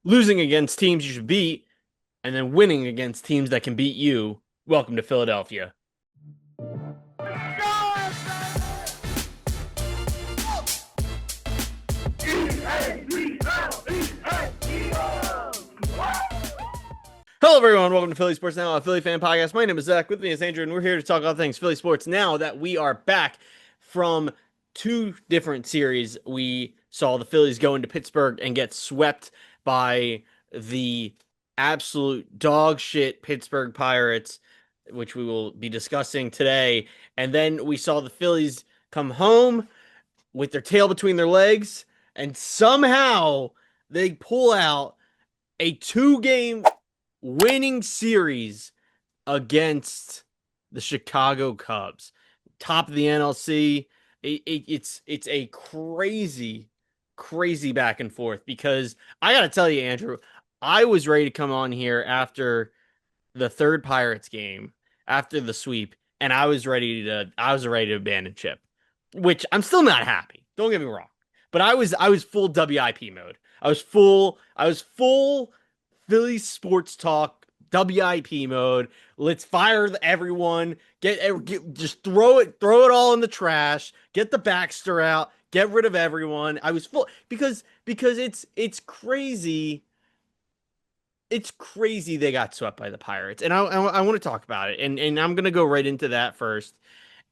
losing against teams you should beat, and then winning against teams that can beat you. Welcome to Philadelphia. Hello, everyone. Welcome to Philly Sports Now, a Philly fan podcast. My name is Zach. With me is Andrew, and we're here to talk all things Philly sports now that we are back from two different series. We saw the Phillies go into Pittsburgh and get swept by the absolute dog shit Pittsburgh Pirates, which we will be discussing today. And then we saw the Phillies come home with their tail between their legs, and somehow they pull out a two-game winning series against the Chicago Cubs, top of the NLC. It's a crazy back and forth because I got to tell you, Andrew, I was ready to come on here after the third Pirates game, after the sweep, and I was ready to abandon ship, which I'm still not happy. Don't get me wrong, but I was full WIP mode. I was full Philly sports talk WIP mode. Let's fire everyone. Just throw it all in the trash. Get the Baxter out. Get rid of everyone. I was full because it's crazy. It's crazy they got swept by the Pirates, and I want to talk about it, and I'm gonna go right into that first.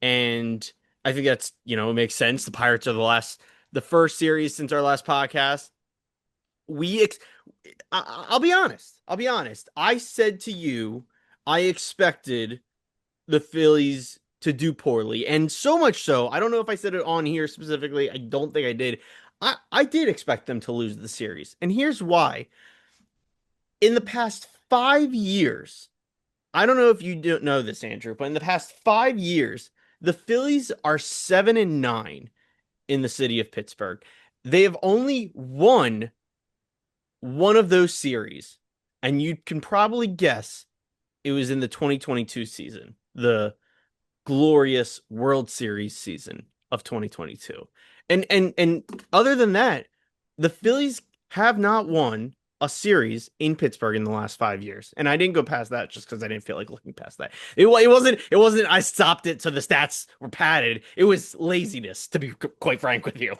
And I think that's it makes sense. The Pirates are the first series since our last podcast. We ex- I'll be honest. I'll be honest. I said to you, I expected the Phillies to do poorly. And so much so, I don't know if I said it on here specifically. I don't think I did. I did expect them to lose the series. And here's why. In the past 5 years, I don't know if you don't know this, Andrew, but in the past 5 years, the Phillies are 7-9 in the city of Pittsburgh. They have only won one of those series, and you can probably guess it was in the 2022 season, the glorious World Series season of 2022. And other than that, the Phillies have not won a series in Pittsburgh in the last 5 years. And I didn't go past that just because I didn't feel like looking past that. It wasn't I stopped it so the stats were padded. It was laziness, to be quite frank with you.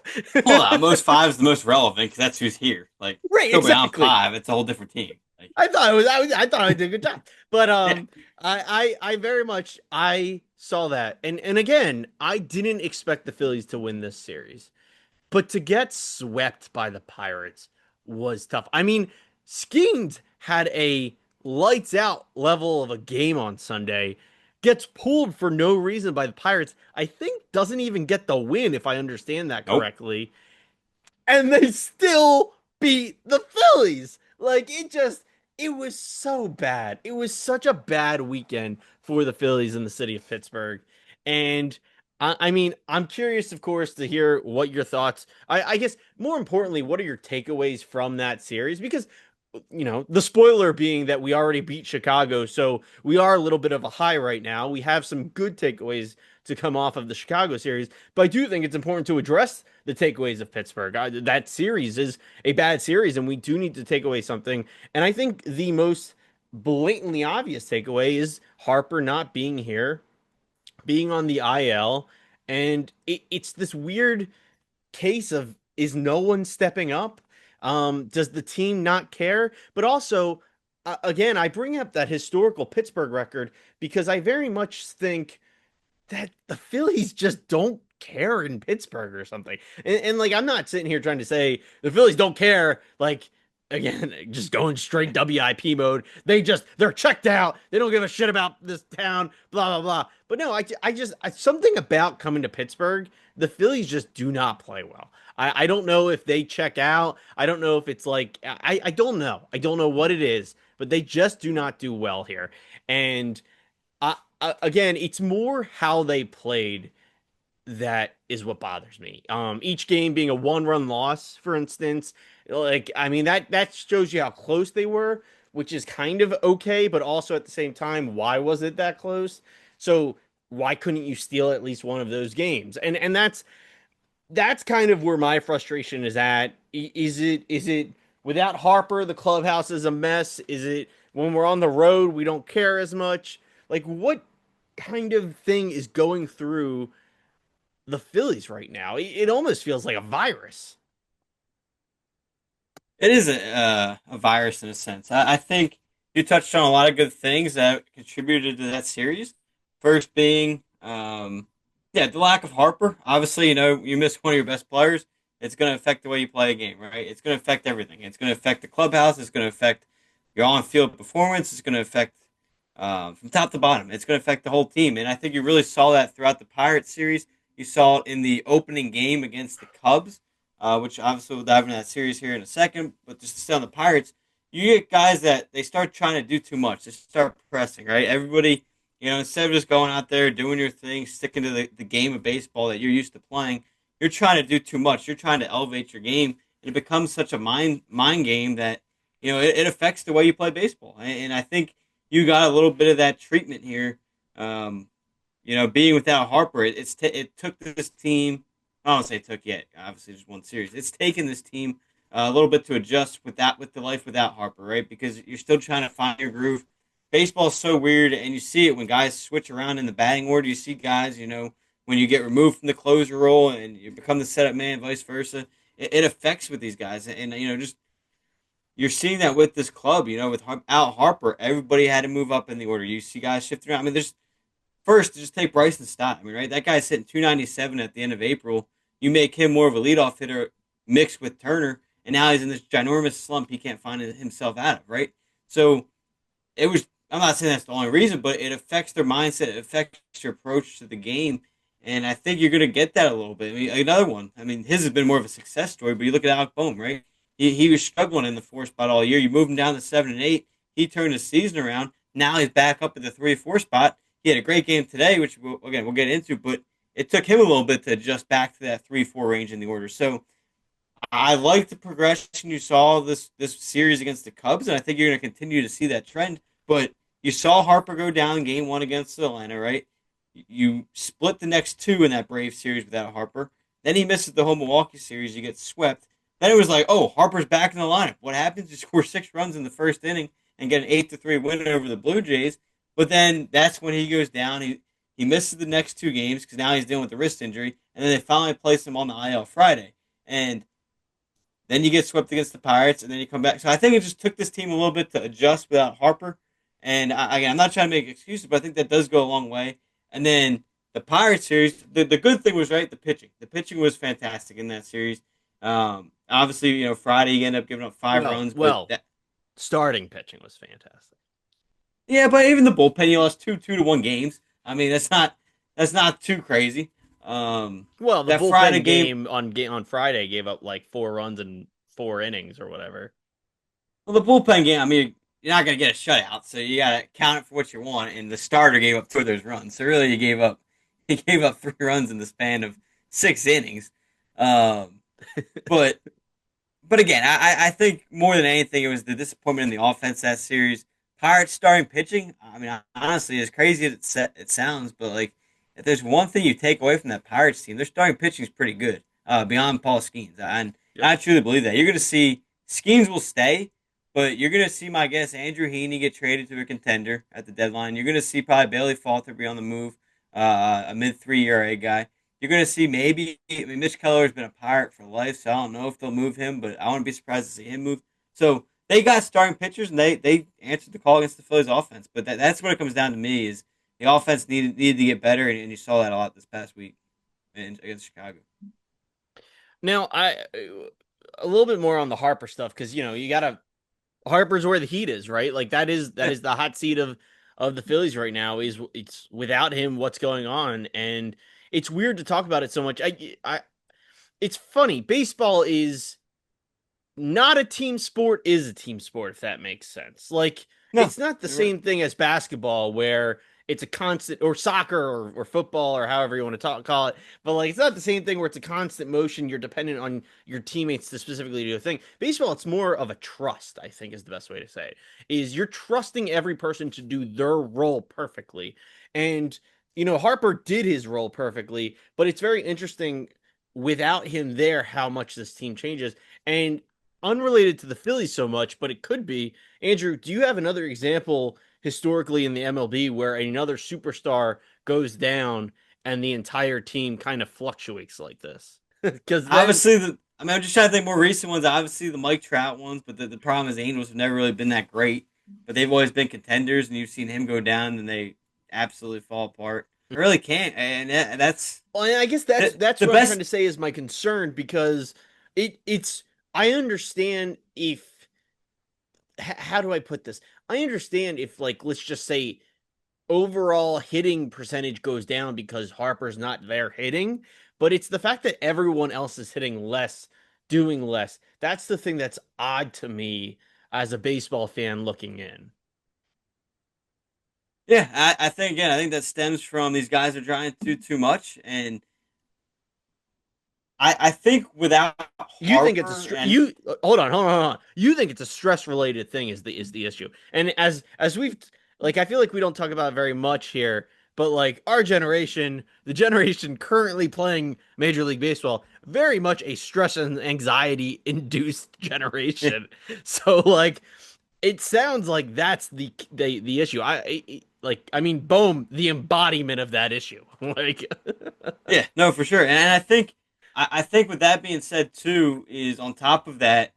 Hold on, most five is the most relevant because that's who's here. Like, Right, go beyond exactly. five, it's a whole different team. Like, I thought I did a good job. But yeah, I very much I saw that. And again, I didn't expect the Phillies to win this series. But to get swept by the Pirates was tough. I mean, Skeens had a lights out level of a game on Sunday, gets pulled for no reason by the Pirates. I think doesn't even get the win, if I understand that nope. correctly. And they still beat the Phillies. Like it was so bad. It was such a bad weekend for the Phillies in the city of Pittsburgh. And I mean, I'm curious, of course, to hear what your thoughts. I guess more importantly, what are your takeaways from that series? Because the spoiler being that we already beat Chicago, so we are a little bit of a high right now. We have some good takeaways to come off of the Chicago series, but I do think it's important to address the takeaways of Pittsburgh. That series is a bad series, and we do need to take away something. And I think the most blatantly obvious takeaway is Harper not being here, being on the IL, and it's this weird case of is no one stepping up? Does the team not care? But also, again, I bring up that historical Pittsburgh record because I very much think that the Phillies just don't care in Pittsburgh or something. And like, I'm not sitting here trying to say the Phillies don't care. Like, again, just going straight WIP mode. They're checked out. They don't give a shit about this town, blah, blah, blah. But no, something about coming to Pittsburgh, the Phillies just do not play well. I don't know if they check out. I don't know if it's like, I don't know. I don't know what it is, but they just do not do well here. And again, it's more how they played that is what bothers me. Each game being a one-run loss, for instance, like I mean that shows you how close they were, which is kind of okay, but also at the same time, why was it that close? So why couldn't you steal at least one of those games? And that's kind of where my frustration is at. Is it without Harper, the clubhouse is a mess? Is it when we're on the road, we don't care as much? Like, what kind of thing is going through the Phillies right now? It almost feels like a virus. It is a virus in a sense. I think you touched on a lot of good things that contributed to that series. First being, yeah, the lack of Harper. Obviously, you miss one of your best players. It's going to affect the way you play a game, right? It's going to affect everything. It's going to affect the clubhouse. It's going to affect your on-field performance. It's going to affect from top to bottom. It's going to affect the whole team. And I think you really saw that throughout the Pirates series. You saw it in the opening game against the Cubs, which obviously we'll dive into that series here in a second. But just to stay on the Pirates, you get guys that they start trying to do too much. They start pressing, right? Everybody, instead of just going out there, doing your thing, sticking to the game of baseball that you're used to playing, you're trying to do too much. You're trying to elevate your game. And it becomes such a mind game that, it affects the way you play baseball. And I think you got a little bit of that treatment here. Um, being without Harper, it took this team. I don't say it took yet. Obviously, just one series. It's taken this team a little bit to adjust with the life without Harper, right? Because you're still trying to find your groove. Baseball is so weird, and you see it when guys switch around in the batting order. You see guys, when you get removed from the closer role and you become the setup man, vice versa. It affects with these guys, and just you're seeing that with this club. Without Harper, everybody had to move up in the order. You see guys shift around. I mean, there's first just take Bryson Stott. I mean, right, that guy's hitting 297 at the end of April. You make him more of a leadoff hitter mixed with Turner, and now he's in this ginormous slump he can't find himself out of. Right, so it was. I'm not saying that's the only reason, but it affects their mindset. It affects your approach to the game, and I think you're going to get that a little bit. I mean, another one. I mean, his has been more of a success story, but you look at Alec Bohm, right? He was struggling in the 4 spot all year. You move him down to 7 and 8. He turned his season around. Now he's back up at the 3 or 4 spot. He had a great game today, which we'll get into, but it took him a little bit to adjust back to that 3-4 range in the order. So I like the progression you saw this series against the Cubs, and I think you're going to continue to see that trend. But you saw Harper go down game one against Atlanta, right? You split the next two in that Brave series without Harper. Then he misses the whole Milwaukee series. You get swept. Then it was like, oh, Harper's back in the lineup. What happens? You score 6 runs in the first inning and get an 8-3 win over the Blue Jays. But then that's when he goes down. He misses the next 2 games because now he's dealing with the wrist injury. And then they finally place him on the IL Friday. And then you get swept against the Pirates, and then you come back. So I think it just took this team a little bit to adjust without Harper. And again, I'm not trying to make excuses, but I think that does go a long way. And then the Pirates series, the good thing was right, the pitching. The pitching was fantastic in that series. Obviously, Friday you end up giving up 5 runs, but Well, starting pitching was fantastic. yeah, but even the bullpen, you lost 2-1 games. I mean, that's not too crazy. Well, the That Friday bullpen game, game on Friday gave up like 4 runs in 4 innings or whatever. well, the bullpen game, I mean, you're not going to get a shutout, so you got to count it for what you want. And the starter gave up 2 of those runs, so really he gave up 3 runs in the span of 6 innings. Um, but but again, I think more than anything, it was the disappointment in the offense that series. Pirates starting pitching. I mean, honestly, as crazy as it sounds, but like if there's one thing you take away from that Pirates team, their starting pitching is pretty good. Beyond Paul Skeens, and Yep. I truly believe that you're going to see Skeens will stay, but you're going to see my guess Andrew Heaney get traded to a contender at the deadline. You're going to see probably Bailey Falter be on the move, a mid 3 ERA guy. You're going to see maybe, I mean, Mitch Keller has been a Pirate for life, so I don't know if they'll move him, but I wouldn't be surprised to see him move. So they got starting pitchers, and they answered the call against the Phillies offense. But that's what it comes down to me is the offense needed to get better, and you saw that a lot this past week against Chicago. Now, a little bit more on the Harper stuff because you gotta Harper's where the heat is, right? Like that Yeah. is the hot seat of the Phillies right now. Is it's without him, what's going on? And it's weird to talk about it so much. It's funny. Baseball is not a team sport is a team sport, if that makes sense. Like No, it's not the you're right. same thing as basketball where it's a constant or soccer or football or however you want to call it. But like it's not the same thing where it's a constant motion. You're dependent on your teammates to specifically do a thing. Baseball, it's more of a trust, I think is the best way to say it. Is you're trusting every person to do their role perfectly. And Harper did his role perfectly, but it's very interesting without him there how much this team changes. And unrelated to the Phillies so much, but it could be. Andrew, do you have another example historically in the MLB where another superstar goes down and the entire team kind of fluctuates like this? Because then, Obviously, I'm just trying to think more recent ones. Obviously, the Mike Trout ones, but the problem is the Angels have never really been that great. But they've always been contenders, and you've seen him go down, and they absolutely fall apart. I really can't, and that's well, I guess that's the what I'm trying best. to say is my concern because it's I understand if how do I put this? I understand if like let's just say overall hitting percentage goes down because Harper's not there hitting, but it's the fact that everyone else is hitting less, doing less. That's the thing that's odd to me as a baseball fan looking in. Yeah, I think again, I think that stems from these guys are trying to do too much, and I think without You think it's Harper and you hold on. You think it's a stress related thing is the issue. And as we've like I feel like we don't talk about it very much here, but like our generation, the generation currently playing Major League Baseball, very much a stress and anxiety induced generation. So like it sounds like that's the issue. Like I mean boom, the embodiment of that issue. Like yeah, no, for sure. And I think with that being said too, is on top of that,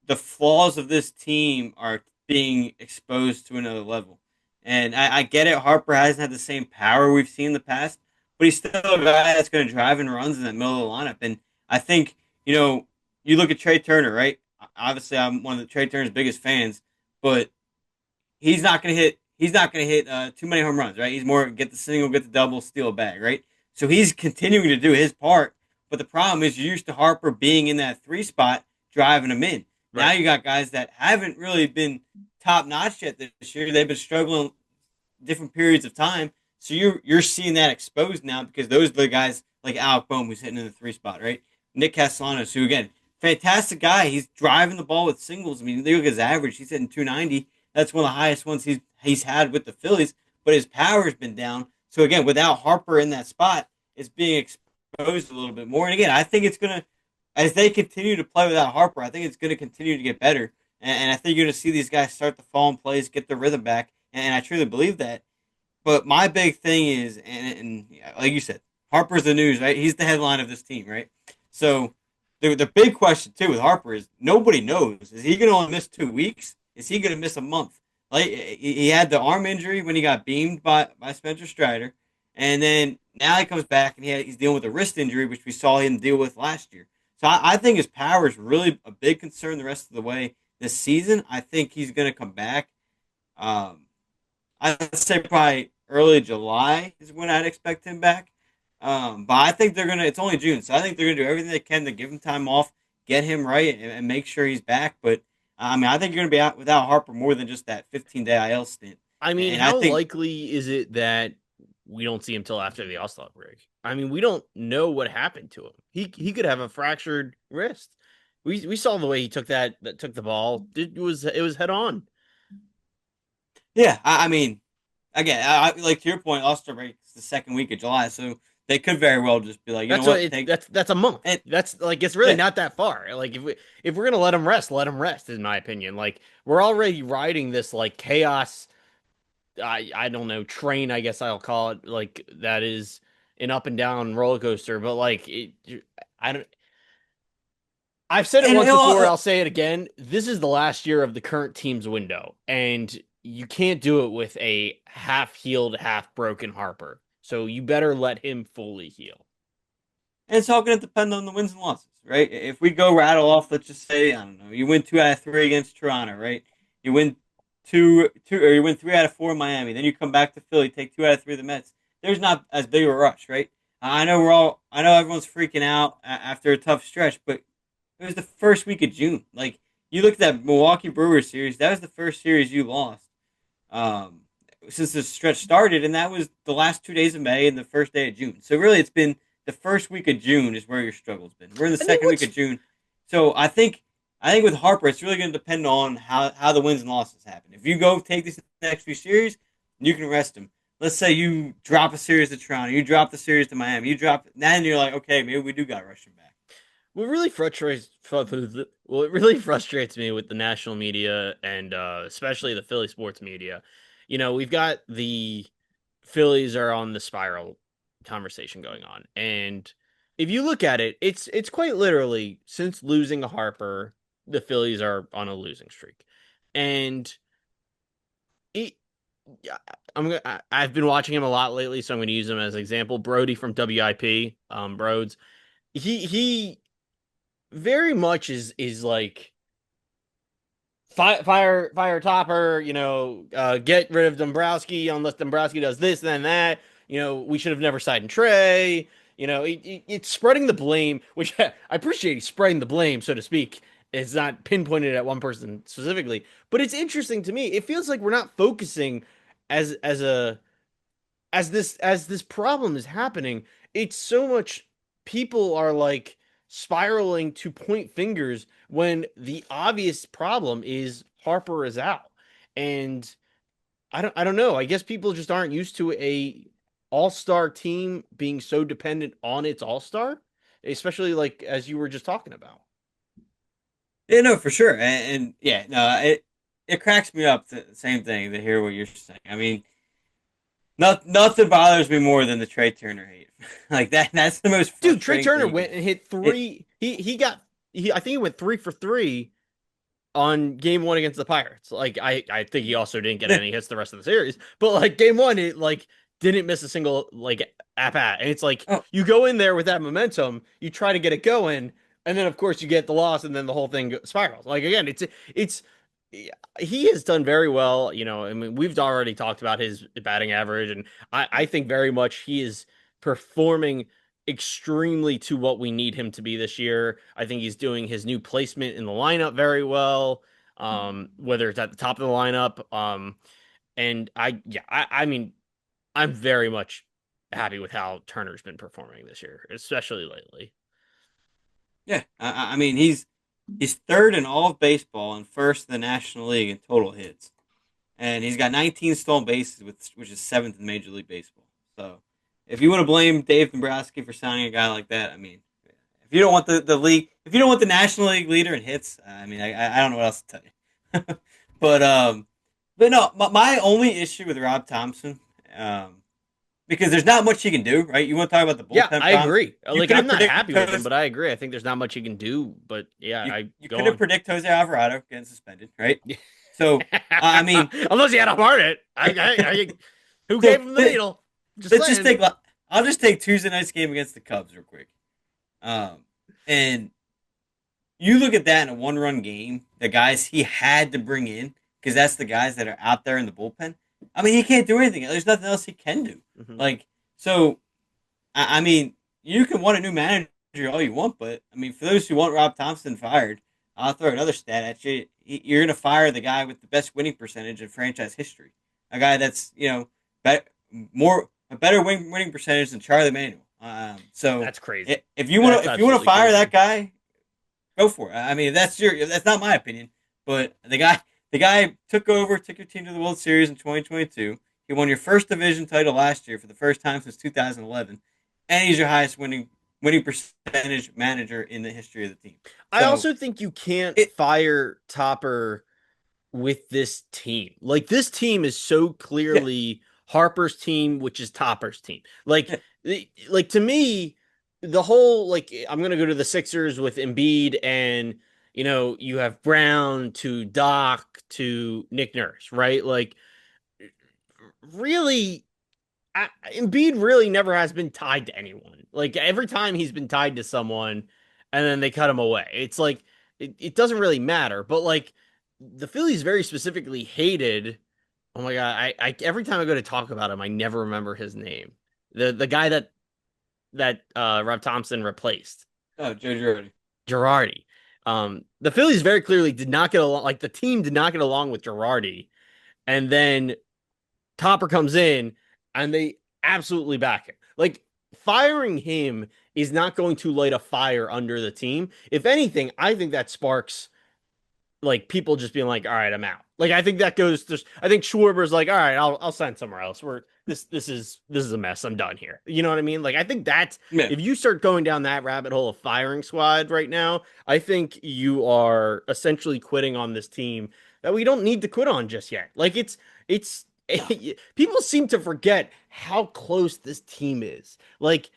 the flaws of this team are being exposed to another level. And I get it. Harper hasn't had the same power we've seen in the past, but he's still a guy that's going to drive and runs in the middle of the lineup. And I think, you look at Trey Turner, right? Obviously, I'm one of the Trey Turner's biggest fans, but he's not going to hit. He's not going to hit too many home runs, right? He's more get the single, get the double, steal a bag, right? So he's continuing to do his part. But the problem is, you're used to Harper being in that three spot, driving them in. Now right. you got guys that haven't really been top notch yet this year. They've been struggling different periods of time. So you're seeing that exposed now because those are the guys like Alec Boehm who's hitting in the three spot, right? Nick Castellanos, who again, fantastic guy. He's driving the ball with singles. I mean, look at his average. He's hitting 290. That's one of the highest ones he's had with the Phillies. But his power's been down. So again, without Harper in that spot, it's being exposed a little bit more. And again, I think it's gonna as they continue to play without Harper, I think it's going to continue to get better. And I think you're going to see these guys start to fall in place, get their rhythm back. And I truly believe that. But my big thing is, and like you said, Harper's the news, right? He's the headline of this team, right? So the big question too with Harper is nobody knows. Is he going to only miss 2 weeks? Is he going to miss a month? Like he had the arm injury when he got beamed by Spencer Strider, and then now he comes back and he's dealing with a wrist injury, which we saw him deal with last year. So I think his power is really a big concern the rest of the way this season. I think he's going to come back. Um, I'd say probably early July is when I'd expect him back. But I think they're gonna. It's only June, so I think they're gonna do everything they can to give him time off, get him right, and make sure he's back. But I mean, I think you're gonna be out without Harper more than just that 15-day IL stint. I mean, And I how think, likely is it that we don't see him till after the All-Star break? I mean, we don't know what happened to him. He could have a fractured wrist. We saw the way he took that took the ball. It was head on. yeah, I mean, again, like to your point, All-Star break is the second week of July, so they could very well just be like, you know That's what what, it, take that's a month. and That's like it's really yeah, not that far. Like if we're gonna let him rest, let him rest. In my opinion, like we're already riding this like chaos. I don't know train. I guess I'll call it like that is an up and down roller coaster. But like I don't. I've said it and once before. I'll say it again. This is the last year of the current team's window, and you can't do it with a half healed, half broken Harper. So you better let him fully heal. And it's all going to depend on the wins and losses, right? If we go rattle off, let's just say, I don't know, you win 2 out of 3 against Toronto, right? You win or you win 3 out of 4 in Miami. Then you come back to Philly, take 2 out of 3 of the Mets. There's not as big of a rush, right? I know everyone's freaking out after a tough stretch, but it was the first week of June. Like, you look at that Milwaukee Brewers series, that was the first series you lost um, since the stretch started, and that was the last 2 days of May and the first day of June. So really, it's been the first week of June is where your struggle's been. We're in the And then second week what's of June, so I think with Harper, it's really going to depend on how the wins and losses happen. If you go take these next few series, you can rest him. Let's say you drop a series to Toronto, you drop the series to Miami, you drop, then you're like, okay, maybe we do got to rush him back. what really frustrates me with the national media and especially the Philly sports media, we've got the Phillies are on the spiral conversation going on, and if you look at it, it's quite literally since losing a Harper, the Phillies are on a losing streak, and it. Yeah, I've been watching him a lot lately, so I'm going to use him as an example. Brody from WIP, Broads. He very much is like fire Topper, get rid of Dombrowski unless Dombrowski does this, then that. We should have never signed Trey. It's spreading the blame, which I appreciate. He's spreading the blame, so to speak. It's not pinpointed at one person specifically, but it's interesting to me. It feels like we're not focusing as a as this problem is happening, it's so much people are like spiraling to point fingers when the obvious problem is Harper is out. And I don't know. I guess people just aren't used to a all-star team being so dependent on its all-star, especially like as you were just talking about. Yeah, no, for sure, and yeah, no, it cracks me up the same thing to hear what you're saying. I mean, nothing bothers me more than the Trey Turner hate. Like that's the most Dude, Trey frustrating thing Turner you can went have. and hit It three. He got I think he went 3 for 3 on game one against the Pirates. Like I think he also didn't get any hits the rest of the series. But like game one, it like didn't miss a single like at bat. And it's like oh you go in there with that momentum, you try to get it going, and then of course you get the loss, and then the whole thing spirals. Like again, it's he has done very well. I mean, we've already talked about his batting average, and I think very much he is performing extremely to what we need him to be this year. I think he's doing his new placement in the lineup very well. Whether it's at the top of the lineup. And I mean, I'm very much happy with how Turner's been performing this year, especially lately. yeah, I mean he's third in all of baseball and first in the National League in total hits, and he's got 19 stolen bases, which is seventh in Major League Baseball. So if you want to blame Dave Dombrowski for signing a guy like that, I mean, if you don't want the league, if you don't want the National League leader in hits, I mean, I don't know what else to tell you. but but no, my only issue with Rob Thompson, because there's not much he can do, right? You want to talk about the Yeah, bullpen I problems? agree. You Like, I'm couldn't not predict happy with him, Jose, but I agree. I think there's not much he can do. But yeah, I you go couldn't on. predict Jose Alvarado getting suspended, right? So I mean, Unless he had a heart it. Who so gave him the needle? Just let's just saying. take. I'll just take Tuesday night's game against the Cubs real quick. And you look at that in a one-run game, the guys he had to bring in because that's the guys that are out there in the bullpen. I mean, he can't do anything. There's nothing else he can do. Mhm. Like so, I mean, you can want a new manager all you want, but I mean, for those who want Rob Thompson fired, I'll throw another stat at you. You're going to fire the guy with the best winning percentage in franchise history, a guy that's more a better winning percentage than Charlie Manuel. So That's crazy. if you want That's to absolutely fire that crazy. guy, go for it. I mean, that's not my opinion, but the guy took your team to the World Series in 2022. He won your first division title last year for the first time since 2011, and he's your highest winning percentage manager in the history of the team. I So also think you can't it fire Topper with this team. Like this team is so yeah clearly Harper's team, which is Topper's team. Like, yeah like to me, the whole like I'm gonna go to the Sixers with Embiid and you have Brown to Doc to Nick Nurse, right? Like really Embiid really never has been tied to anyone. Like every time he's been tied to someone and then they cut him away. It's like it doesn't really matter. But like the Phillies very specifically hated. Oh my god, I every time I go to talk about him, I never remember his name. The guy that Rob Thompson replaced, oh Joe Girardi. Girardi. The Phillies very clearly did not get along. Like the team did not get along with Girardi, and then Topper comes in and they absolutely back him. Like firing him is not going to light a fire under the team. If anything, I think that sparks like people just being like, all right, I'm out. Like I think that goes to I think Schwarber's like, all right, I'll sign somewhere else. We're this is a mess. I'm done here. You know what I mean? Like I think that's Yeah. if you start going down that rabbit hole of firing squad right now, I think you are essentially quitting on this team that we don't need to quit on just yet. Like it's No. people seem to forget how close this team is. Like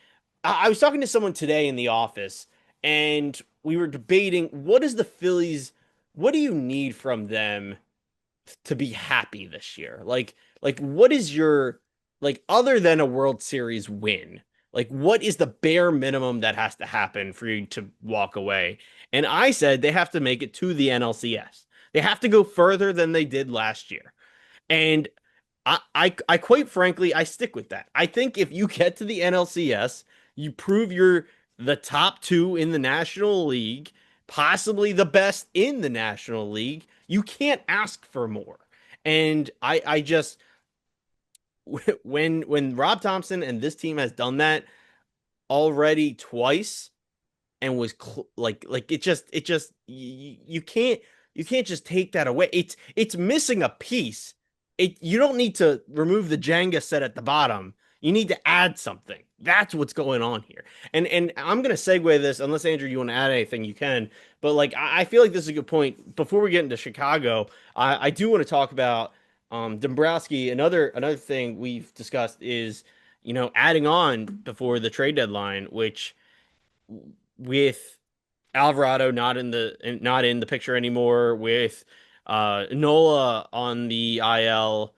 I was talking to someone today in the office and we were debating what do you need from them to be happy this year? Like what is your like other than a World Series win? Like what is the bare minimum that has to happen for you to walk away? And I said they have to make it to the NLCS. They have to go further than they did last year. And I quite frankly, I stick with that. I think if you get to the NLCS, you prove you're the top two in the National League, possibly the best in the National League. You can't ask for more. And I just when Rob Thompson and this team has done that already twice, and was like it just you can't just take that away. It's missing a piece. You don't need to remove the Jenga set at the bottom. You need to add something. That's what's going on here. And I'm gonna segue this unless Andrew you want to add anything you can. But like I feel like this is a good point. Before we get into Chicago, I do want to talk about Dombrowski. Another thing we've discussed is adding on before the trade deadline, which with Alvarado not in the picture anymore, with Nola on the IL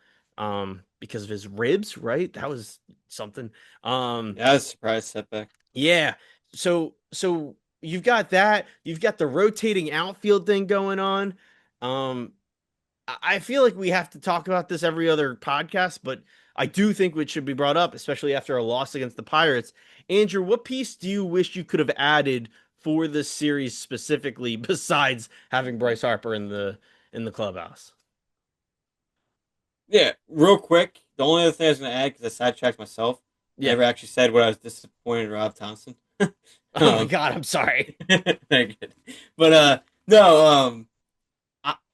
because of his ribs, right? That was something. Yeah, I was surprised setback. Yeah. So you've got that. You've got the rotating outfield thing going on. Um, I feel like we have to talk about this every other podcast, but I do think it should be brought up, especially after a loss against the Pirates. Andrew, what piece do you wish you could have added for this series specifically, besides having Bryce Harper in the clubhouse? Yeah, real quick. The only other thing I was going to add, because I sidetracked myself, I Yeah. never actually said what I was disappointed in Rob Thompson. Oh my um, God, I'm sorry. very good. But no,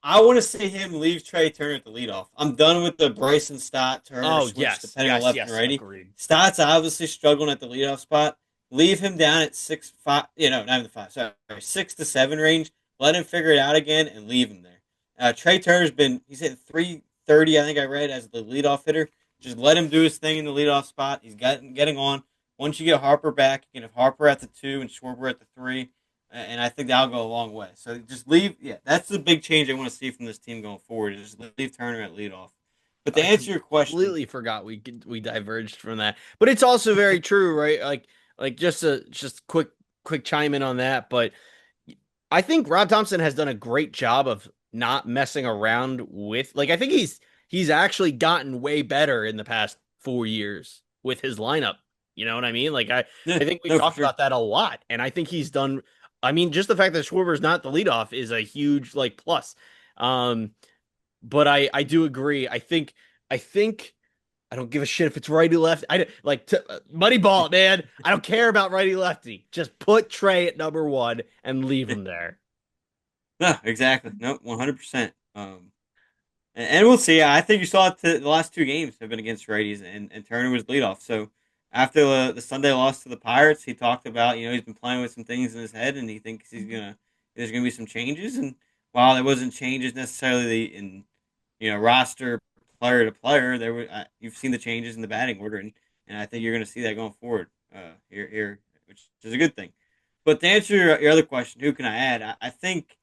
I want to see him leave Trey Turner at the leadoff. I'm done with the Bryson Stott Turner Oh switch, yes, depending on yes, left and yes, righty. agreed. Stott's obviously struggling at the leadoff spot. Leave him down at 6-5. Not even the five. Sorry, 6 to 7 range. Let him figure it out again and leave him there. Trey Turner's he's hitting 330. I think I read as the leadoff hitter. Just let him do his thing in the leadoff spot. He's getting on. Once you get Harper back, you can have Harper at the 2 and Schwarber at the 3, and I think that'll go a long way. So just leave. Yeah, that's the big change I want to see from this team going forward. Is just leave Turner at leadoff. But to I answer your question, completely forgot we diverged from that, but it's also very true, right? Like just quick chime in on that, but I think Rob Thompson has done a great job of not messing around with like I think he's actually gotten way better in the past 4 years with his lineup. You know what I mean? Like yeah, I think we've no, for talked sure. about that a lot, and I think he's done. I mean, just the fact that Schwarber's not the leadoff is a huge like plus. Um, but I do agree. I think I don't give a shit if it's righty left. Money ball it, man. I don't care about righty lefty. Just put Trey at number one and leave him there. No, exactly. No, 100%. And we'll see. I think you saw it the last two games have been against righties, and Turner was leadoff. So after the Sunday loss to the Pirates, he talked about he's been playing with some things in his head, and he thinks there's gonna be some changes. And while there wasn't changes necessarily in roster player to player, you've seen the changes in the batting order, and I think you're gonna see that going forward here, which is a good thing. But to answer your other question, who can I add? I think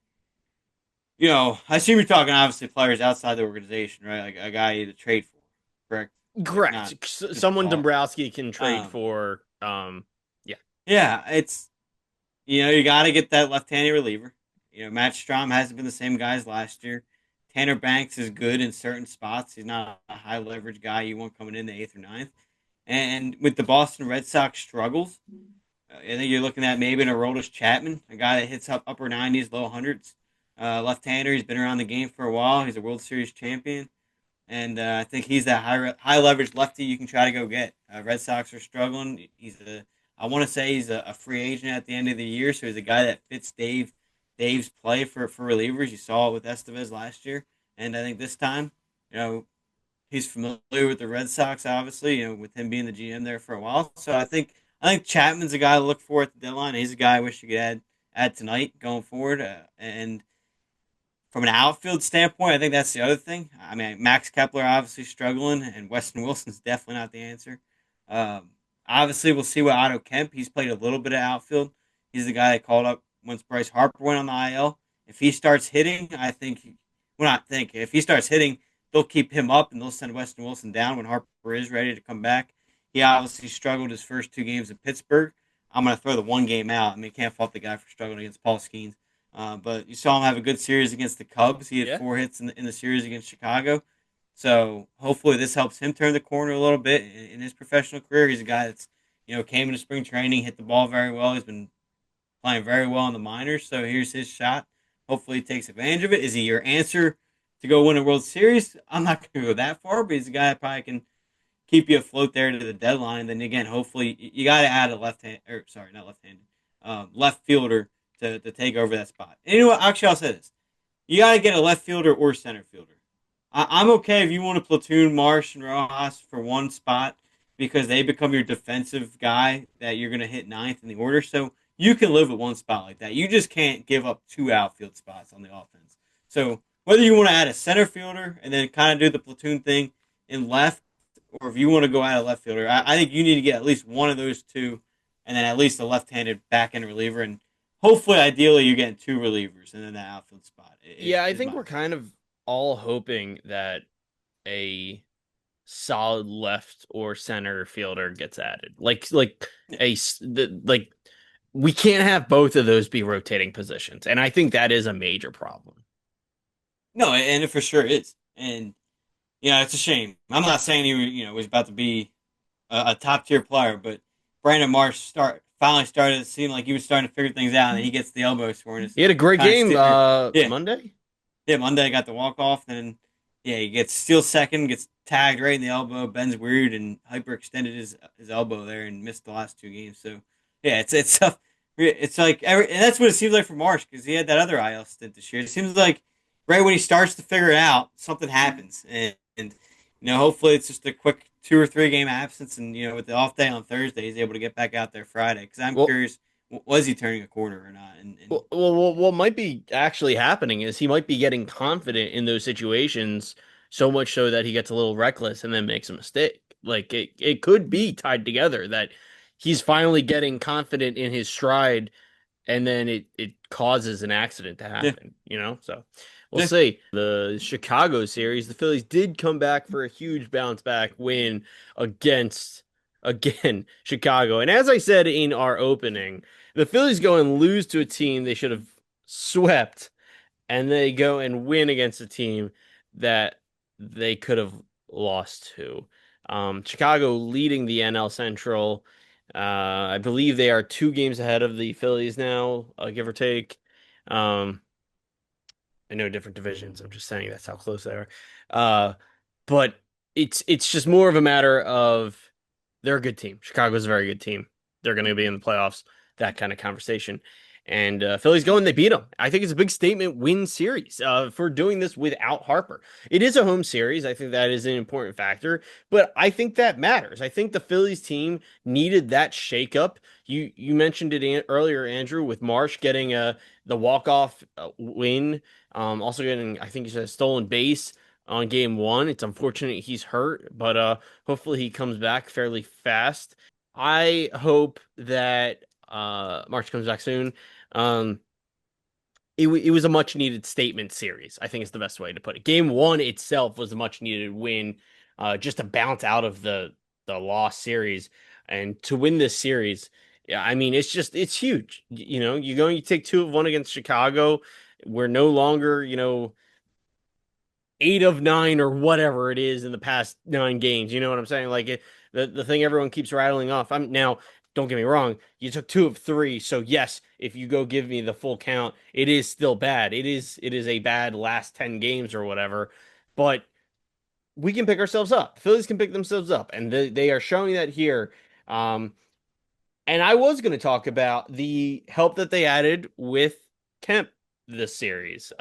I assume you're talking obviously players outside the organization, right? Like a guy to trade for, correct? Like Correct. not just Someone call. Dombrowski can trade Um, for. Yeah. yeah, it's you got to get that left-handed reliever. Matt Strom hasn't been the same guy as last year. Tanner Banks is good in certain spots. He's not a high leverage guy you want coming in the eighth or ninth. And with the Boston Red Sox struggles, I think you're looking at maybe an Aroldis Chapman, a guy that hits up upper 90s, low hundreds. Left-hander. He's been around the game for a while. He's a World Series champion, and I think he's that high leverage lefty you can try to go get. Red Sox are struggling. I want to say he's a free agent at the end of the year, so he's a guy that fits Dave Dave's play for relievers. You saw it with Estevez last year, and I think this time, you know, he's familiar with the Red Sox, obviously, with him being the GM there for a while. So I think Chapman's a guy to look for at the deadline. He's a guy I wish you could add tonight going forward. And from an outfield standpoint, I think that's the other thing. I mean, Max Kepler obviously struggling, and Weston Wilson's definitely not the answer. Um, Obviously, we'll see what Otto Kemp. He's played a little bit of outfield. He's the guy that called up once Bryce Harper went on the IL. If he starts hitting, I think, well, not think, if he starts hitting, they'll keep him up and they'll send Weston Wilson down when Harper is ready to come back. He obviously struggled his first 2 games in Pittsburgh. I'm going to throw the one game out. I mean, can't fault the guy for struggling against Paul Skeens. But you saw him have a good series against the Cubs. He had Yeah. 4 hits in the series against Chicago. So hopefully this helps him turn the corner a little bit in his professional career. He's a guy that's came into spring training, hit the ball very well. He's been playing very well in the minors. So here's his shot. Hopefully he takes advantage of it. Is he your answer to go win a World Series? I'm not going to go that far, but he's a guy that probably can keep you afloat there to the deadline. Then again, hopefully you got to add a left hand, or sorry, not left handed, left fielder to take over that spot. And you know what? Actually, I'll say this: you got to get a left fielder or center fielder. I'm okay if you want to platoon Marsh and Rojas for one spot because they become your defensive guy that you're going to hit ninth in the order. So you can live with one spot like that. You just can't give up 2 outfield spots on the offense. So whether you want to add a center fielder and then kind of do the platoon thing in left, or if you want to go add a left fielder, I think you need to get at least one of those two, and then at least a left-handed back-end reliever, and hopefully, ideally, you're getting 2 relievers and then that outfield spot Yeah, I is think my we're opinion. kind of all hoping that a solid left or center fielder gets added. Yeah. Like we can't have both of those be rotating positions, and I think that is a major problem. No, and it for sure is. And it's a shame. I'm not saying he was about to be a top tier player, but Brandon Marsh finally started to seem like he was starting to figure things out, and he gets the elbow score and it's He had a great kind of game steer. Yeah, Monday. yeah. Monday got the walk off, then yeah, he gets steal second, gets tagged right in the elbow, bends weird, and hyperextended his elbow there and missed the last 2 games. So yeah, it's tough. It's like and that's what it seems like for Marsh because he had that other IL stint this year. It seems like right when he starts to figure it out, something happens, and hopefully it's just a quick 2 or 3 game absence, and with the off day on Thursday, he's able to get back out there Friday. Because I'm Well, curious, was he turning a corner or not? And what might be actually happening is he might be getting confident in those situations so much so that he gets a little reckless and then makes a mistake. Like it could be tied together that he's finally getting confident in his stride and then it causes an accident to yeah, happen. So we'll yeah, see. The Chicago series, the Phillies did come back for a huge bounce back win against again Chicago. And as I said in our opening, the Phillies go and lose to a team they should have swept, and they go and win against a team that they could have lost to. Chicago leading the NL Central. I believe they are 2 games ahead of the Phillies now, give or take. Um, I know different divisions. I'm just saying that's how close they are. Uh, but it's just more of a matter of they're a good team. Chicago's a very good team. They're going to be in the playoffs. That kind of conversation. And Phillies go and they beat them. I think it's a big statement win series for doing this without Harper. It is a home series. I think that is an important factor, but I think that matters. I think the Phillies team needed that shakeup. You mentioned it earlier, Andrew, with Marsh getting the walk off win, also getting I think he said a stolen base on game one. It's unfortunate he's hurt, but hopefully he comes back fairly fast. I hope that March comes back soon. Um, it was a much needed statement series. I think is the best way to put it. Game one itself was a much needed win, just to bounce out of the lost series and to win this series. Yeah, I mean it's huge. You take 2 of 1 against Chicago. We're no longer 8 of 9 or whatever it is in the past 9 games. You know what I'm saying? Like the thing everyone keeps rattling off. I'm now. Don't get me wrong. You took 2 of 3, so yes, if you go give me the full count, it is still bad. It is a bad last 10 games or whatever, but we can pick ourselves up. Phillies can pick themselves up, and they are showing that here. Um, and I was going to talk about the help that they added with Kemp. this series.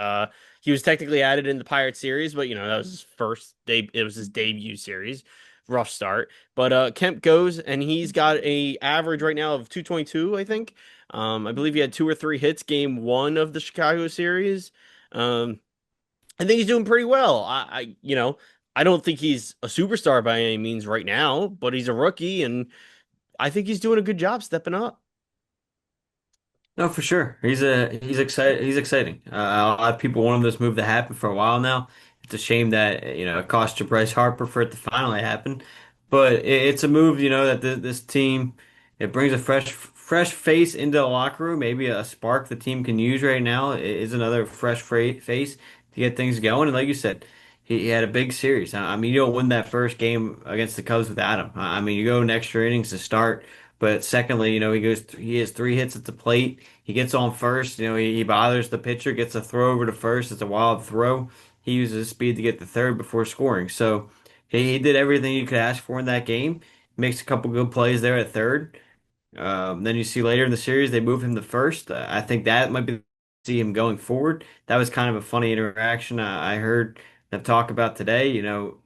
He was technically added in the Pirates series, but that was his first day. It was his debut series. Rough start, but Kemp goes and he's got a average right now of 222, I think. I believe he had two or three hits game one of the Chicago series. Um, I think he's doing pretty well. I don't think he's a superstar by any means right now, but he's a rookie, and I think he's doing a good job stepping up. No, for sure. He's excited. He's exciting. A lot of people wanted this move to happen for a while now. It's a shame that it cost you Bryce Harper for it to finally happen, but it's a move that this team it brings a fresh face into the locker room. Maybe a spark the team can use right now is another face to get things going. And like you said, he had a big series. I mean, you don't win that first game against the Cubs without him. I mean, you go in extra innings to start. But secondly, he has three hits at the plate. He gets on first. He bothers the pitcher, gets a throw over to first. It's a wild throw. He uses his speed to get to third before scoring. So he did everything you could ask for in that game. Makes a couple good plays there at third. Then you see later in the series they move him to first. I think that might be see him going forward. That was kind of a funny interaction I heard them talk about today.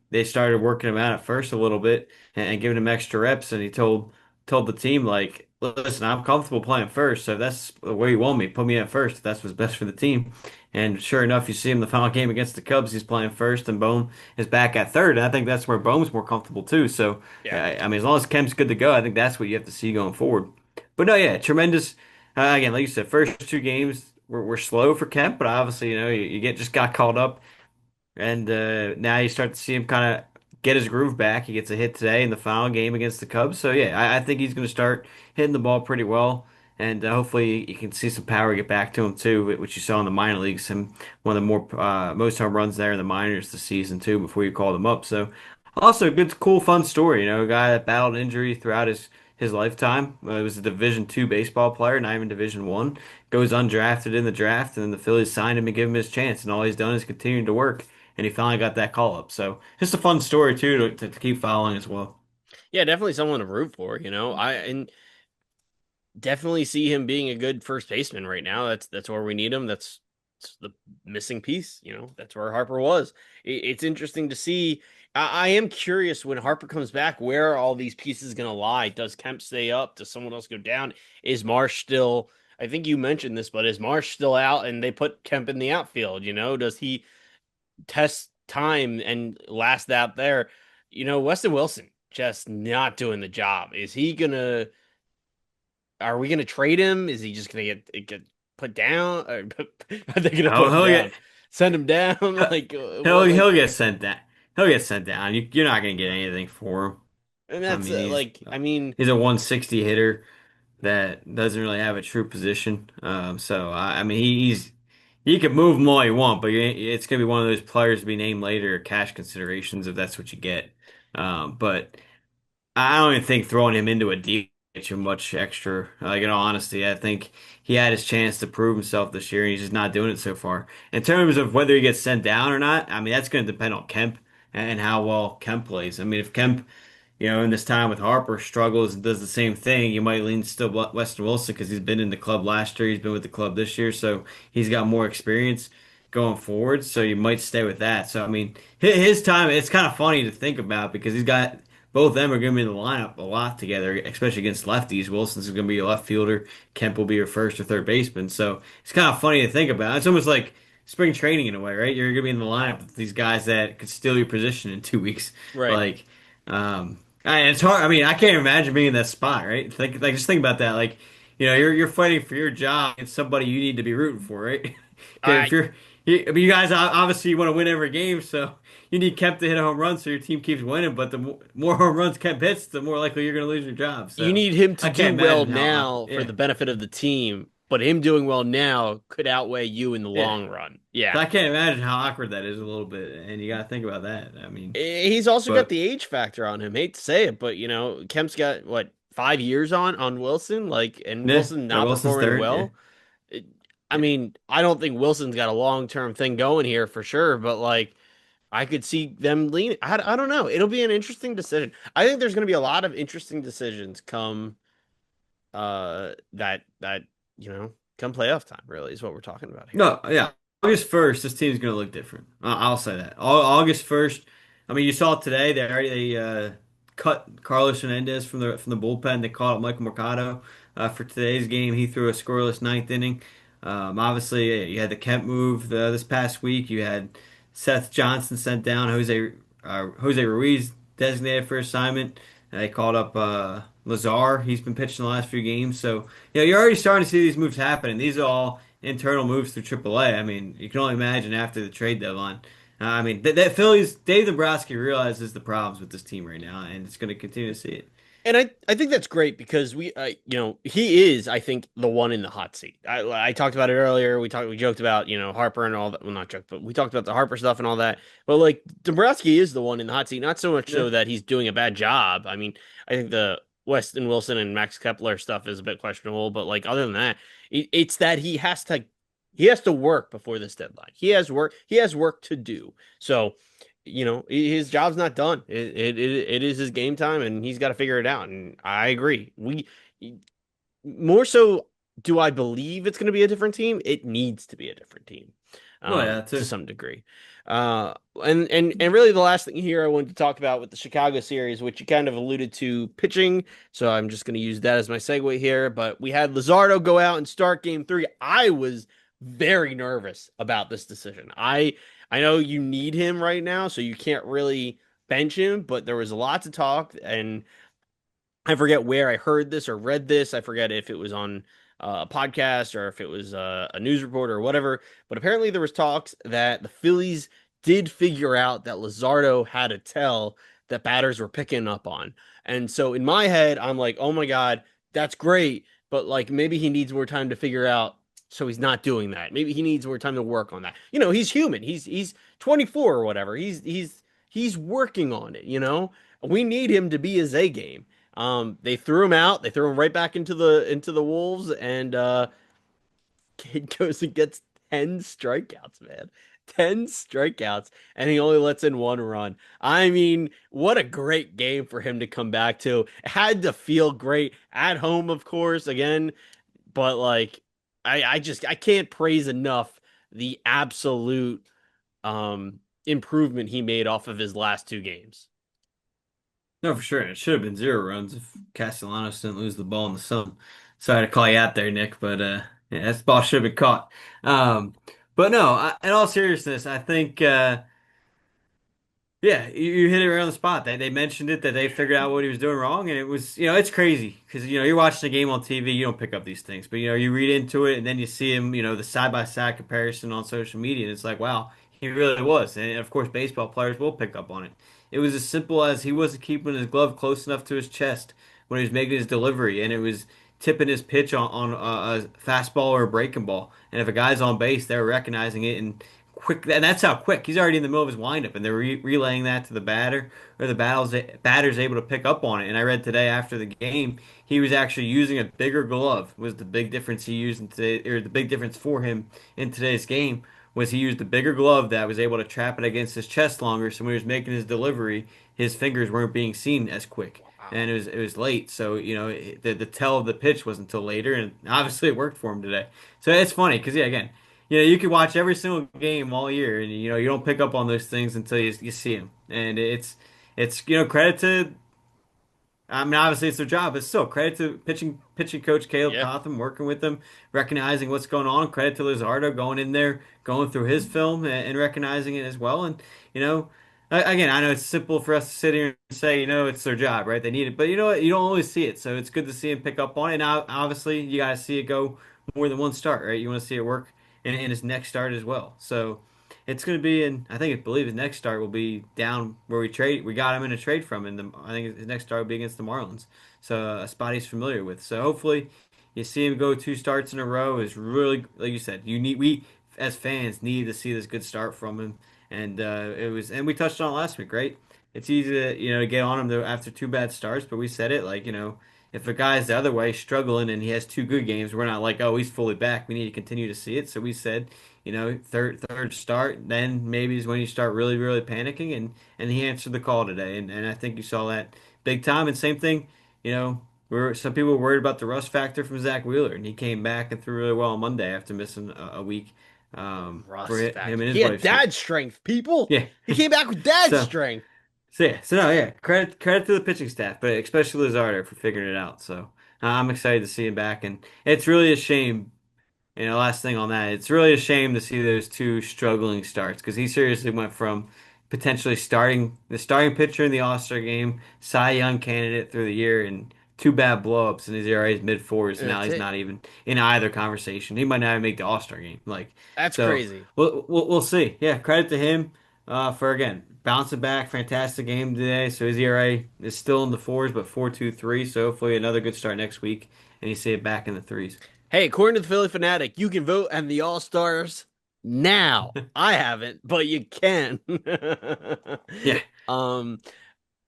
They started working him out at first a little bit and giving him extra reps, and he told the team like, "Listen, I'm comfortable playing first, so if that's the way you want me, put me at first. If that's what's best for the team." And sure enough, you see him the final game against the Cubs. He's playing first, and Bohm is back at third. And I think that's where Bohm's more comfortable too. So Yeah. I mean, as long as Kemp's good to go, I think that's what you have to see going forward. But no, yeah, tremendous. Again, like you said, first two games were slow for Kemp, but obviously, you get just got called up and now you start to see him kind of get his groove back. He gets a hit today in the final game against the Cubs. So yeah, I think he's going to start hitting the ball pretty well, and hopefully you can see some power get back to him too, which you saw in the minor leagues. Him one of the more most home runs there in the minors this season too. Before you called him up, so also a good, cool, fun story. A guy that battled injury throughout his lifetime. He was a Division two baseball player, not even Division one. Goes undrafted in the draft, and then the Phillies signed him and give him his chance, and all he's done is continue to work and he finally got that call up. So just a fun story too to keep following as well. Yeah, definitely someone to root for, I definitely see him being a good first baseman right now. That's where we need him. That's the missing piece. That's where Harper was. It's interesting to see. I am curious when Harper comes back, where are all these pieces going to lie? Does Kemp stay up? Does someone else go down? Is Marsh still? I think you mentioned this, but is Marsh still out and they put Kemp in the outfield? Does he test time and last out there? Weston Wilson just not doing the job. Is he gonna? Are we gonna trade him? Is he just gonna get put down? Or are they gonna Oh, put him down? Send him down? Like what? Like, he'll get sent down. He'll get sent down. You're not gonna get anything for him. and I that's mean, I mean, he's a 160 hitter that doesn't really have a true position. So I mean, he can move him all you want, but it's gonna be one of those players to be named later, cash considerations if that's what you get. But I don't even think throwing him into a deal gets you much extra. Like in all honesty, I think he had his chance to prove himself this year, and he's just not doing it so far. In terms of whether he gets sent down or not, I mean that's going to depend on Kemp and how well Kemp plays. I mean, if Kemp in this time with Harper struggles and does the same thing, you might lean still Weston Wilson because he's been in the club last year, he's been with the club this year, so he's got more experience going forward. So you might stay with that. So I mean, his time, it's kind of funny to think about because he's got both of them are going to be in the lineup a lot together, especially against lefties. Wilson's going to be a left fielder. Kemp will be your first or third baseman. So it's kind of funny to think about. It's almost like spring training in a way, right? You're going to be in the lineup with these guys that could steal your position in 2 weeks. right. Like, it's hard. I mean, I can't imagine being in that spot, right? Just think about that. Like, you're fighting for your job against somebody you need to be rooting for, right? Because if I I mean, you guys obviously want to win every game, so you need Kemp to hit a home run so your team keeps winning. But the more home runs Kemp hits, the more likely you're going to lose your job. You So need him to I do can't well imagine how. now for Yeah, the benefit of the team, but him doing well now could outweigh you in the yeah. long run. So Yeah. I can't imagine how awkward that is a little bit, and you got to think about that. I mean, He's also got but the age factor on him. Hate to say it, but Kemp's got what 5 years on Wilson, and yeah, Wilson yeah, not Wilson's performing third. Yeah, well. It, I yeah. mean, I don't think Wilson's got a long-term thing going here for sure, but I could see them lean. I don't know. It'll be an interesting decision. I think there's going to be a lot of interesting decisions come that come playoff time, really, is what we're talking about here. No, yeah. August 1st, this team's going to look different. I'll say that. August 1st, I mean, you saw it today. They cut Carlos Hernandez from the bullpen. They called up Michael Mercado for today's game. He threw a scoreless ninth inning. Obviously, you had the Kemp move this past week. You had Seth Johnson sent down. Jose Ruiz designated for assignment. They called up Lazar. He's been pitching the last few games. So, you're already starting to see these moves happen. And these are all internal moves through AAA. I mean, you can only imagine after the trade deadline. I mean, that Phillies, Dave Dombrowski realizes the problems with this team right now, and it's going to continue to see it. And I think that's great because he is, I think, the one in the hot seat. I talked about it earlier. We joked about, Harper and all that. Well, not joke, but we talked about the Harper stuff and all that. But like Dombrowski is the one in the hot seat, not so much Yeah. so that he's doing a bad job. I mean, I think the Weston Wilson and Max Kepler stuff is a bit questionable, but like other than that, it's that he has to work before this deadline. He has work to do. So his job's not done. It is his game time, and he's got to figure it out. And I agree. We more so do I believe it's going to be a different team? It needs to be a different team, Well, yeah, to too. some degree. And really the last thing here I wanted to talk about with the Chicago series, which you kind of alluded to pitching. So I'm just going to use that as my segue here. But we had Luzardo go out and start game three. I was very nervous about this decision. I know you need him right now, so you can't really bench him, but there was a lot to talk, and I forget where I heard this or read this. I forget if it was on a podcast or if it was a news report or whatever. But apparently there was talks that the Phillies did figure out that Luzardo had a tell that batters were picking up on. And so in my head, I'm like, oh my God, that's great. But like maybe he needs more time to figure out. So he's not doing that. Maybe he needs more time to work on that. He's human. He's 24 or whatever. He's working on it. We need him to be his A game. They threw him out. They threw him right back into the Wolves, and kid goes and gets 10 strikeouts, man. 10 strikeouts, and he only lets in one run. I mean, what a great game for him to come back to. It had to feel great at home, of course, again, but like I can't praise enough the absolute improvement he made off of his last two games. No, for sure. It should have been 0 runs if Castellanos didn't lose the ball in the sun. Sorry to call you out there, Nick, but yeah, that ball should have been caught. Um, but no, in all seriousness, I think. Yeah, you hit it right on the spot. They mentioned it that they figured out what he was doing wrong, and it was it's crazy because you're watching the game on TV, you don't pick up these things, but you read into it and then you see him, the side by side comparison on social media, and it's like wow, he really was. And of course, baseball players will pick up on it. It was as simple as he wasn't keeping his glove close enough to his chest when he was making his delivery, and it was tipping his pitch on a fastball or a breaking ball, and if a guy's on base, they're recognizing it and quick, and that's how quick he's already in the middle of his windup, and they're relaying that to the batter, or the batter's able to pick up on it. And I read today after the game, he was actually using a bigger glove. Was the big difference he used in today, or the big difference for him in today's game was he used a bigger glove that was able to trap it against his chest longer. So when he was making his delivery, his fingers weren't being seen as quick. And Wow. it was late, so the tell of the pitch wasn't until later, and obviously it worked for him today. So it's funny because yeah, again, you could watch every single game all year, and you don't pick up on those things until you see them. And it's credit to. I mean, obviously it's their job, but still credit to pitching coach Caleb Yeah. Cotham working with them, recognizing what's going on. Credit to Luzardo going in there, going through his film and recognizing it as well. And you know, again, I know it's simple for us to sit here and say, it's their job, right? They need it, but you know what? You don't always see it, so it's good to see him pick up on it. And obviously, you got to see it go more than one start, right? You want to see it work in his next start as well. So. It's going to be I believe his next start will be down where we got him in a trade from, and I think his next start will be against the Marlins. So a spot he's familiar with. So hopefully you see him go two starts in a row is really, like you said, we as fans need to see this good start from him. And and we touched on it last week, right? It's easy to, to get on him though after two bad starts, but we said it like, if a guy's the other way struggling and he has two good games, we're not like, oh, he's fully back. We need to continue to see it. So we said, third start, then maybe is when you start really, really panicking, and he answered the call today, and I think you saw that big time. And same thing, you know, some people were worried about the rust factor from Zach Wheeler, and he came back and threw really well on Monday after missing a week. For Rust him factor. and He his had wife. dad strength, people. Yeah. He came back with dad So strength. so no, yeah. Credit to the pitching staff, but especially Luzardo for figuring it out. So I'm excited to see him back, and it's really a shame. Last thing on that, it's really a shame to see those two struggling starts because he seriously went from potentially starting the starting pitcher in the All-Star game, Cy Young candidate through the year, and two bad blowups, and his ERA is mid fours. Now That's he's it. not even in either conversation. He might not even make the All-Star game. That's So, crazy. we'll see. Yeah, credit to him for again bouncing back. Fantastic game today. So his ERA is still in the fours, but 4.23. So hopefully another good start next week, and you see it back in the threes. Hey, according to the Philly Fanatic, you can vote and the All Stars now. I haven't, but you can. Yeah. um,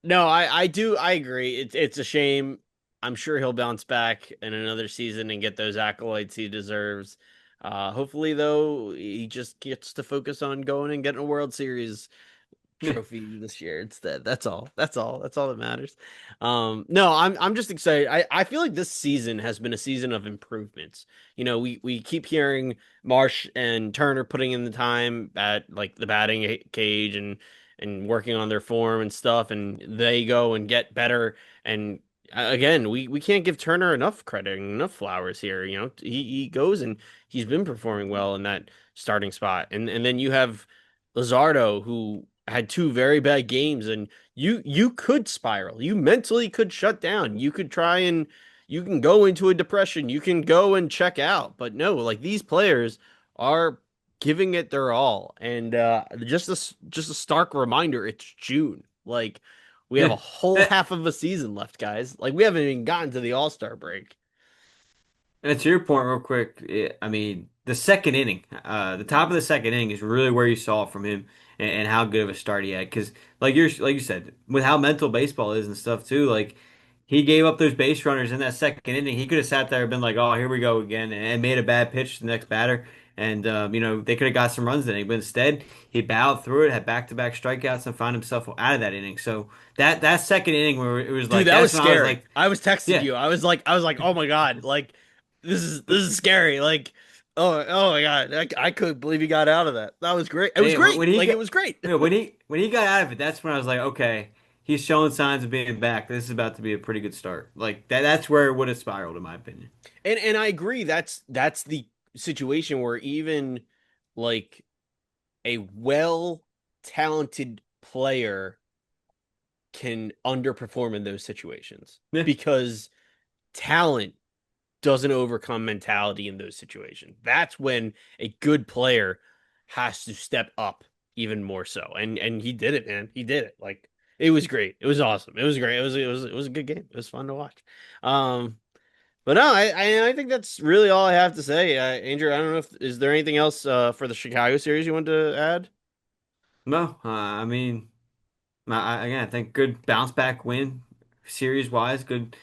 no, I agree. It's a shame. I'm sure he'll bounce back in another season and get those accolades he deserves. Hopefully, though, he just gets to focus on going and getting a World Series Yeah. trophy this year instead. That's all. That's all. That's all that matters. No, I'm just excited. I feel like this season has been a season of improvements. We keep hearing Marsh and Turner putting in the time at like the batting cage and working on their form and stuff, and they go and get better. And again, we can't give Turner enough credit and enough flowers here. He goes and he's been performing well in that starting spot, and then you have Luzardo, who had two very bad games, and you could spiral. You mentally could shut down. You could try and you can go into a depression. You can go and check out. But no, like these players are giving it their all. And just a stark reminder, it's June. Like we have a Yeah. whole Eh, half of a season left, guys. Like we haven't even gotten to the All-Star break. And to your point, real quick, I mean, the second inning, the top of the second inning is really where you saw from him and how good of a start he had. Because, like you said, with how mental baseball is and stuff too, like he gave up those base runners in that second inning. He could have sat there and been like, "Oh, here we go again," and made a bad pitch to the next batter, and they could have got some runs in it. But instead, he bowed through it, had back-to-back strikeouts, and found himself out of that inning. So that second inning where it was Dude, like, that was that's when I was scary. like, I was texting yeah. you. I was like, oh my God, like this is scary. Like, oh my God, I couldn't believe he got out of that. That was great. It was Yeah, great. when he Like it got was great. when he got out of it, that's when I was like, okay, he's showing signs of being back. This is about to be a pretty good start. Like that's where it would have spiraled, in my opinion. And I agree. That's the situation where even like a well talented player can underperform in those situations Yeah, because talent doesn't overcome mentality in those situations. That's when a good player has to step up even more so. And he did it, man. He did it. Like it was great. It was awesome. It was great. It was a good game. It was fun to watch. Um but no, I think that's really all I have to say. Andrew, I don't know if is there anything else for the Chicago series you want to add? no, I mean. Again, I think good bounce back win, series wise. Good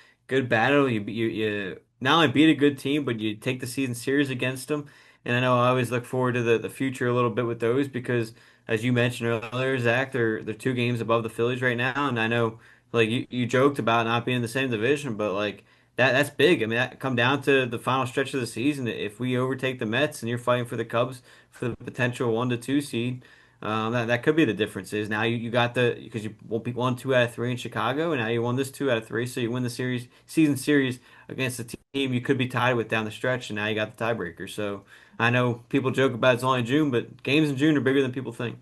battle. You not only beat a good team, but you take the season series against them. And I know I always look forward to the future a little bit with those because, as you mentioned earlier, Zach, they're 2 games above the Phillies right now. And I know, like you joked about not being in the same division, but like that's big. I mean, that come down to the final stretch of the season. If we overtake the Mets and you're fighting for the Cubs for the potential 1 to 2 seed. That could be the difference is now you got because you won't be 1, 2 out of 3 in Chicago, and now you won this 2 out of 3, so you win the season series against the team you could be tied with down the stretch, and now you got the tiebreaker. So I know people joke about it's only June, but games in June are bigger than people think.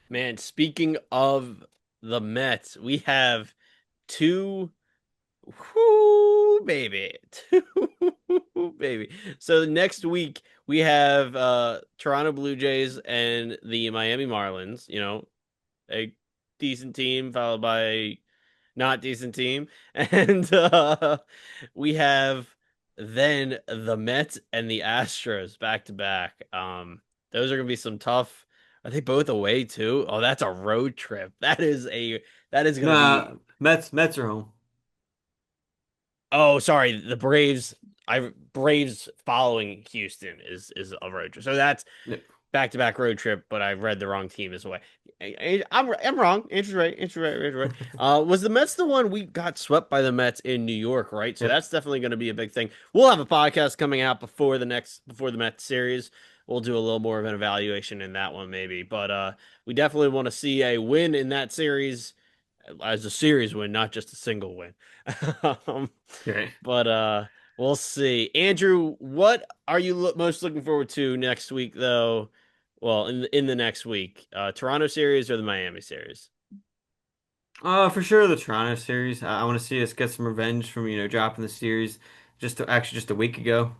Man, speaking of the Mets, we have two whoo baby. Two baby. So next week we have Toronto Blue Jays and the Miami Marlins, a decent team followed by a not decent team. And we have then the Mets and the Astros back to back. Those are gonna be some tough. Are they both away too? Oh, that's a road trip. That is gonna be. Nah, Mets are home. Oh, sorry, the Braves. Braves following Houston is a road trip. So that's Yep. back-to-back road trip, but I read the wrong team is away. I'm wrong. Andrew's right. Andrew's right. Andrew's right. Was the Mets the one we got swept by the Mets in New York, right? So Yep. that's definitely going to be a big thing. We'll have a podcast coming out before the Mets series. We'll do a little more of an evaluation in that one, maybe. But we definitely want to see a win in that series as a series win, not just a single win. um, Okay. but we'll see. Andrew, what are you most looking forward to next week, though? Well, in the next week, Toronto series or the Miami series? For sure the Toronto series. I want to see us get some revenge from, dropping the series just a week ago.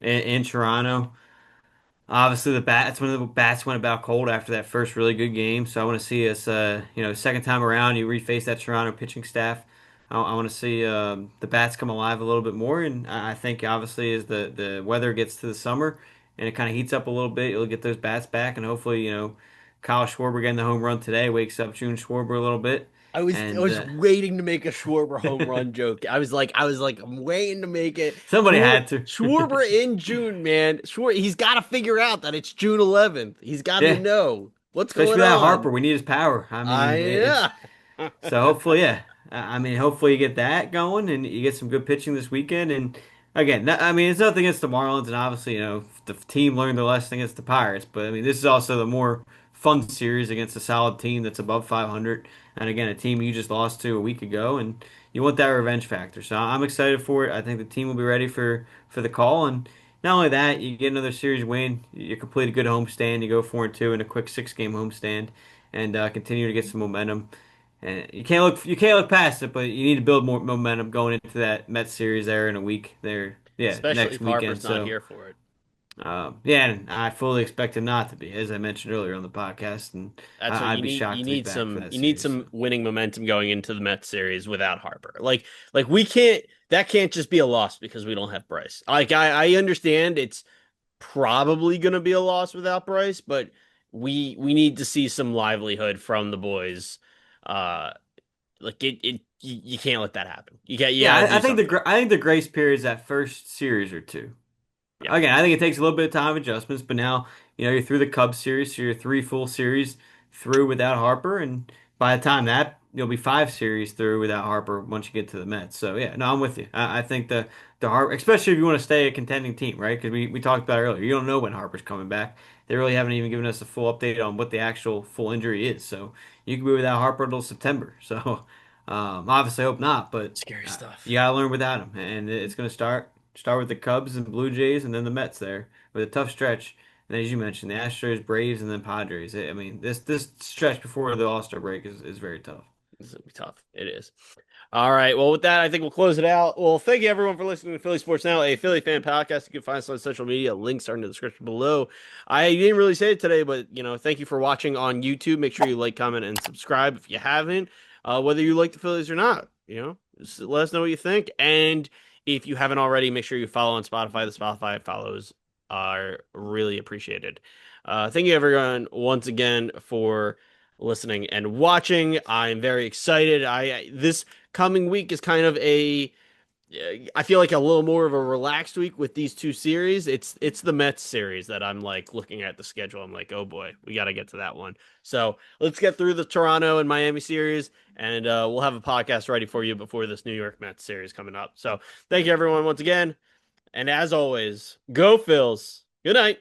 In Toronto. Obviously, when the bats went about cold after that first really good game. So I want to see us, second time around, you reface that Toronto pitching staff. I want to see the bats come alive a little bit more, and I think obviously as the weather gets to the summer and it kind of heats up a little bit, you'll get those bats back, and hopefully, Kyle Schwarber getting the home run today wakes up June Schwarber a little bit, I and was waiting to make a Schwarber home run joke. I was like, I'm waiting to make it. somebody had to. Schwarber in June, man. He's got to figure out that it's June 11th. He's got to Yeah, know what's especially going without Harper, on. we need his power. I I mean, it's. Yeah. So hopefully, yeah. I mean, hopefully you get that going and you get some good pitching this weekend. And again, I mean, it's nothing against the Marlins, and obviously, the team learned their lesson against the Pirates. But I mean, this is also the more fun series against a solid team that's above 500, and again, a team you just lost to a week ago, and you want that revenge factor. So I'm excited for it. I think the team will be ready for the call, and not only that, you get another series win, you complete a good homestand, you go 4-2 in a quick 6 game homestand, and continue to get some momentum. And you can't look past it, but you need to build more momentum going into that Mets series there in a week there, yeah, Especially next if weekend. Harper's not So here for it. yeah, and I fully expect him not to be, as I mentioned earlier on the podcast, and That's what I'd you be need. You shocked if he's need back for some. that You need series. some So winning momentum going into the Mets series without Harper. Like we can't. That can't just be a loss because we don't have Bryce. Like I understand it's probably going to be a loss without Bryce, but we need to see some livelihood from the boys. Uh, like you can't let that happen. You yeah, got to I do think something. I think the grace period is that first series or two. Yeah, Again, I think it takes a little bit of time adjustments, but now you're through the Cubs series, so you're three full series through without Harper, and by the time that you'll be 5 series through without Harper once you get to the Mets. So yeah, no, I'm with you. I think the Harper, especially if you want to stay a contending team, right? Because we talked about it earlier, you don't know when Harper's coming back. They really haven't even given us a full update on what the actual full injury is. So you could be without Harper until September. So obviously, I hope not, but scary you stuff. gotta learn without him, and it's gonna start with the Cubs and Blue Jays, and then the Mets there with a tough stretch. And as you mentioned, the Astros, Braves, and then Padres. I mean, this stretch before the All-Star break is very tough. This is gonna be tough. It is. All right. Well, with that, I think we'll close it out. Well, thank you everyone for listening to Philly Sports Now, a Philly fan podcast. You can find us on social media. Links are in the description below. I didn't really say it today, but thank you for watching on YouTube. Make sure you like, comment, and subscribe if you haven't. Whether you like the Phillies or not, just let us know what you think. And if you haven't already, make sure you follow on Spotify. The Spotify follows are really appreciated. Thank you everyone once again for listening and watching. I'm very excited. This coming week is kind of I feel like a little more of a relaxed week with these two series. It's the Mets series that I'm like looking at the schedule. I'm like, oh boy, we got to get to that one. So let's get through the Toronto and Miami series, and we'll have a podcast ready for you before this New York Mets series coming up. So thank you everyone once again, and as always, go Phils. Good night.